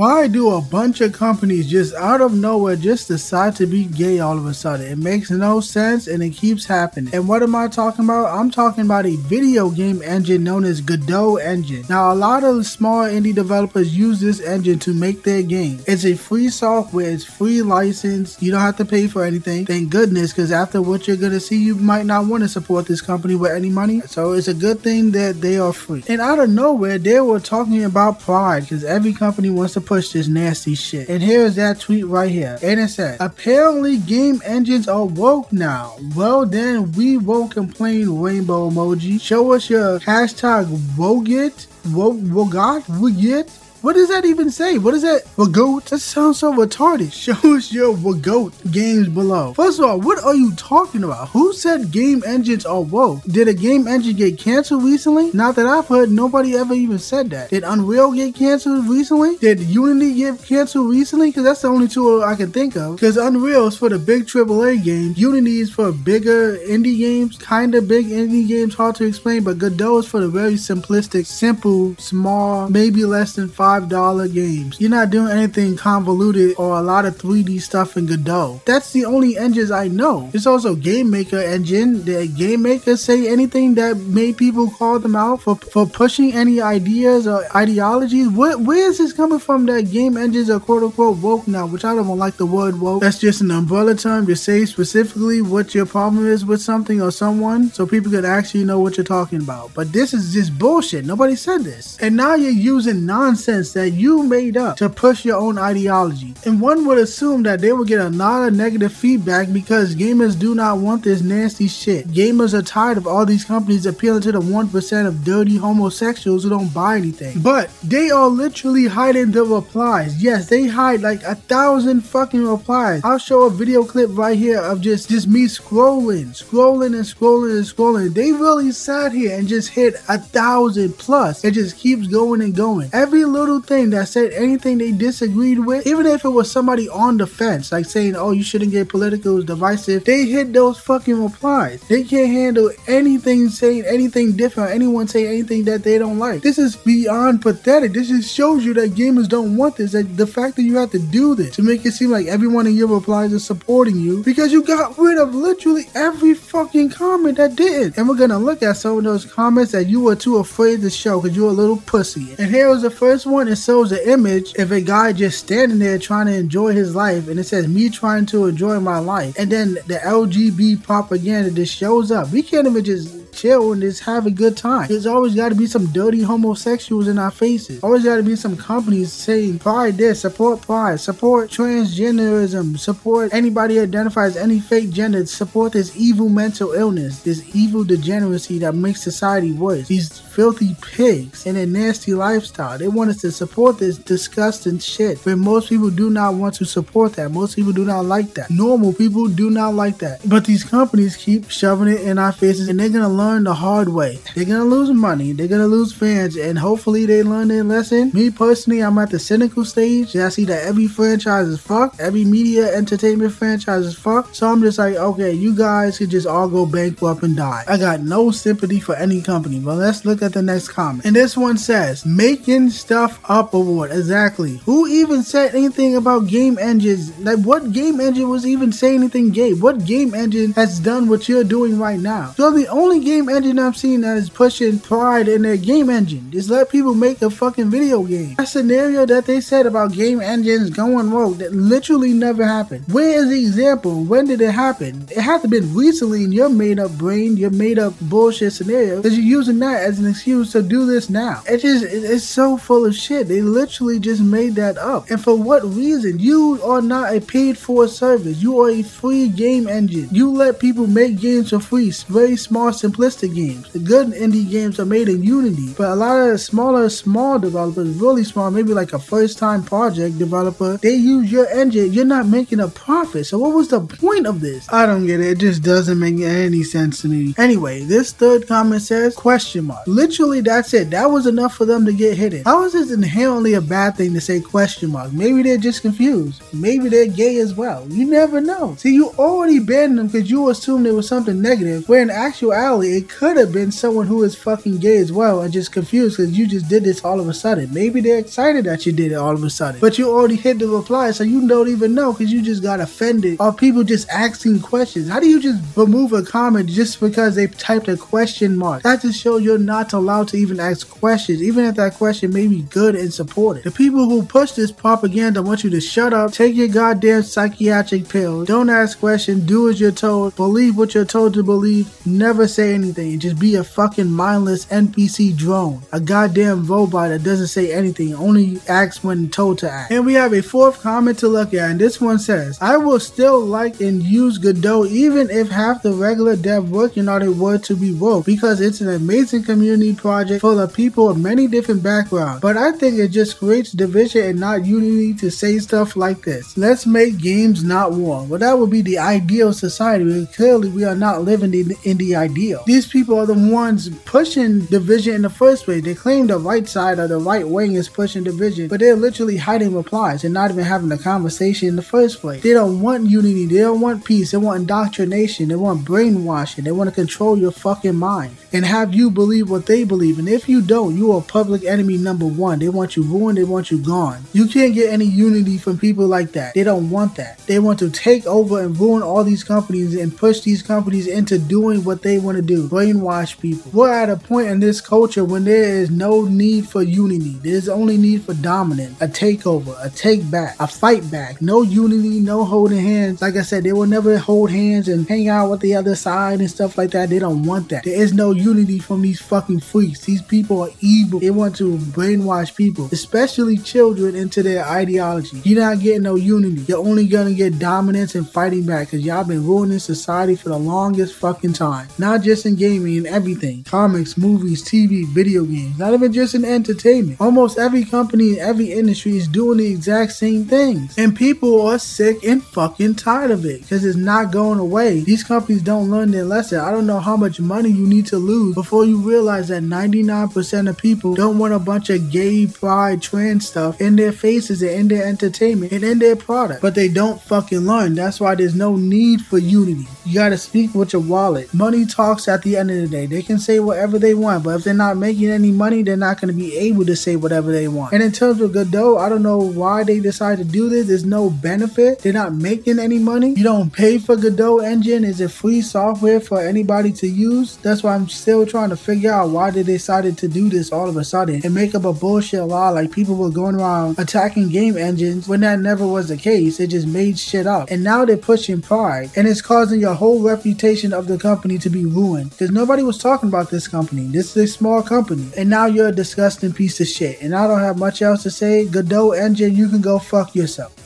Why do a bunch of companies just out of nowhere just decide to be gay all of a sudden? It makes no sense and it keeps happening. And what am I talking about? I'm talking about a video game engine known as Godot Engine. Now, a lot of small indie developers use this engine to make their game. It's a free software, it's free license, you don't have to pay for anything. Thank goodness, because after what you're gonna see, you might not want to support this company with any money. So it's a good thing that they are free. And out of nowhere, they were talking about pride, because every company wants to push this nasty shit. And here's that tweet right here. And it says, apparently game engines are woke now. Well then, we won't complain, rainbow emoji. Show us your hashtag woget. Wogot? What does that even say? What is that? Wagoat? That sounds so retarded. Show us your Wagoat games below. First of all, what are you talking about? Who said game engines are woke? Did a game engine get canceled recently? Not that I've heard, nobody ever even said that. Did Unreal get canceled recently? Did Unity get canceled recently? Because that's the only two I can think of. Because Unreal is for the big AAA games. Unity is for bigger indie games. Kinda big indie games, hard to explain. But Godot is for the very simplistic, simple, small, maybe less than $5 games. You're not doing anything convoluted or a lot of 3D stuff in Godot. That's the only engines I know. There's also Game Maker engine. Did Game Maker say anything that made people call them out for pushing any ideas or ideologies? Where is this coming from that game engines are quote unquote woke now? Which I don't like the word woke. That's just an umbrella term to say specifically what your problem is with something or someone, so people can actually know what you're talking about. But this is just bullshit. Nobody said this. And now you're using nonsense that you made up to push your own ideology. And one would assume that they would get a lot of negative feedback because gamers do not want this nasty shit. Gamers are tired of all these companies appealing to the 1% of dirty homosexuals who don't buy anything. But they are literally hiding the replies. Yes, they hide like 1,000 fucking replies. I'll show a video clip right here of just me scrolling. They really sat here and just hit 1,000 plus. It just keeps going and going. Every little thing that said anything they disagreed with, even if it was somebody on the fence, like saying, oh, you shouldn't get political, it's divisive, they hit those fucking replies. They can't handle anything saying anything different, anyone saying anything that they don't like. This is beyond pathetic. This just shows you that gamers don't want this. That the fact that you have to do this to make it seem like everyone in your replies is supporting you because you got rid of literally every fucking comment that didn't. And we're gonna look at some of those comments that you were too afraid to show because you're a little pussy. And here was the first one. It shows an image of a guy just standing there trying to enjoy his life, and it says me trying to enjoy my life, and then the LGBT propaganda just shows up. We can't even just chill and just have a good time. There's always got to be some dirty homosexuals in our faces. Always got to be some companies saying pride this, support pride, support transgenderism, support anybody who identifies any fake gender, support this evil mental illness, this evil degeneracy that makes society worse. These filthy pigs and their nasty lifestyle. They want us to support this disgusting shit, but most people do not want to support that. Most people do not like that. Normal people do not like that. But these companies keep shoving it in our faces, and they're gonna learn the hard way. They're gonna lose money, they're gonna lose fans, and hopefully they learn their lesson. Me personally, I'm at the cynical stage. I see that every franchise is fucked. Every media entertainment franchise is fucked. So I'm just like, okay, you guys could just all go bankrupt and die. I got no sympathy for any company. But let's look at the next comment. And this one says, making stuff up award. Exactly. Who even said anything about game engines? Like, what game engine was even saying anything gay? What game engine has done what you're doing right now? So the only game engine I've seen that is pushing pride in their game engine is let people make a fucking video game. That scenario that they said about game engines going rogue, that literally never happened. Where is the example? When did it happen? It had to have been recently in your made up brain, your made up bullshit scenario, because you're using that as an excuse to do this now. It's so full of shit. They literally just made that up. And for what reason? You are not a paid for service. You are a free game engine. You let people make games for free. Very small, simplistic games. The good indie games are made in Unity. But a lot of the small developers, really small, maybe like a first time project developer, they use your engine. You're not making a profit. So what was the point of this? I don't get it. It just doesn't make any sense to me. Anyway, this third comment says, question mark. Literally, that's it. That was enough for them to get hidden. How is this is inherently a bad thing to say question mark. Maybe they're just confused. Maybe they're gay as well. You never know. See, you already banned them because you assumed it was something negative, where in actuality, it could have been someone who is fucking gay as well and just confused because you just did this all of a sudden. Maybe they're excited that you did it all of a sudden, but you already hit the reply, so you don't even know because you just got offended, or people just asking questions. How do you just remove a comment just because they typed a question mark? That just shows you're not allowed to even ask questions, even if that question may be good and supported. The people who push this propaganda want you to shut up, take your goddamn psychiatric pills, don't ask questions, do as you're told, believe what you're told to believe, never say anything, and just be a fucking mindless NPC drone, a goddamn robot that doesn't say anything, only acts when told to act. And we have a fourth comment to look at, and this one says, I will still like and use Godot even if half the regular dev working on it were to be woke, because it's an amazing community project full of people of many different backgrounds, but I think it just creates division and not unity to say stuff like this. Let's make games not war. Well, that would be the ideal society, but clearly we are not living in the ideal. These people are the ones pushing division in the first place. They claim the right side or the right wing is pushing division, but they're literally hiding replies and not even having a conversation in the first place. They don't want unity, they don't want peace, they want indoctrination, they want brainwashing, they want to control your fucking mind and have you believe what they believe, and if you don't, you are public enemy number one. They want you ruined, they want you gone. You can't get any unity from people like that. They don't want that. They want to take over and ruin all these companies and push these companies into doing what they want to do, brainwash people. We're at a point in this culture when there is no need for unity. There's only need for dominance, a takeover, a take back, a fight back. No unity, no holding hands. Like I said, they will never hold hands and hang out with the other side and stuff like that. They don't want that. There is no unity from these fucking freaks. These people are evil. They want to brainwash people, especially children, into their ideology. You're not getting no unity. You're only gonna get dominance and fighting back because y'all been ruining society for the longest fucking time. Not just in gaming and everything. Comics, movies, TV, video games. Not even just in entertainment. Almost every company in every industry is doing the exact same things. And people are sick and fucking tired of it because it's not going away. These companies don't learn their lesson. I don't know how much money you need to lose before you realize that 99% of people don't want a bunch of gay, pride, trans stuff in their faces and in their entertainment and in their product. But they don't fucking learn. That's why there's no need for unity. You gotta speak with your wallet. Money talks at the end of the day. They can say whatever they want, but if they're not making any money, they're not gonna be able to say whatever they want. And in terms of Godot, I don't know why they decided to do this. There's no benefit. They're not making any money. You don't pay for Godot Engine. Is it free software for anybody to use? That's why I'm still trying to figure out why they decided to do this all of a sudden and make up a bullshit law like people were going around attacking game engines when that never was the case. They just made shit up. And now they're pushing pride, and it's causing your whole reputation of the company to be ruined because nobody was talking about this company. This is a small company, and now you're a disgusting piece of shit. And I don't have much else to say. Godot Engine, you can go fuck yourself.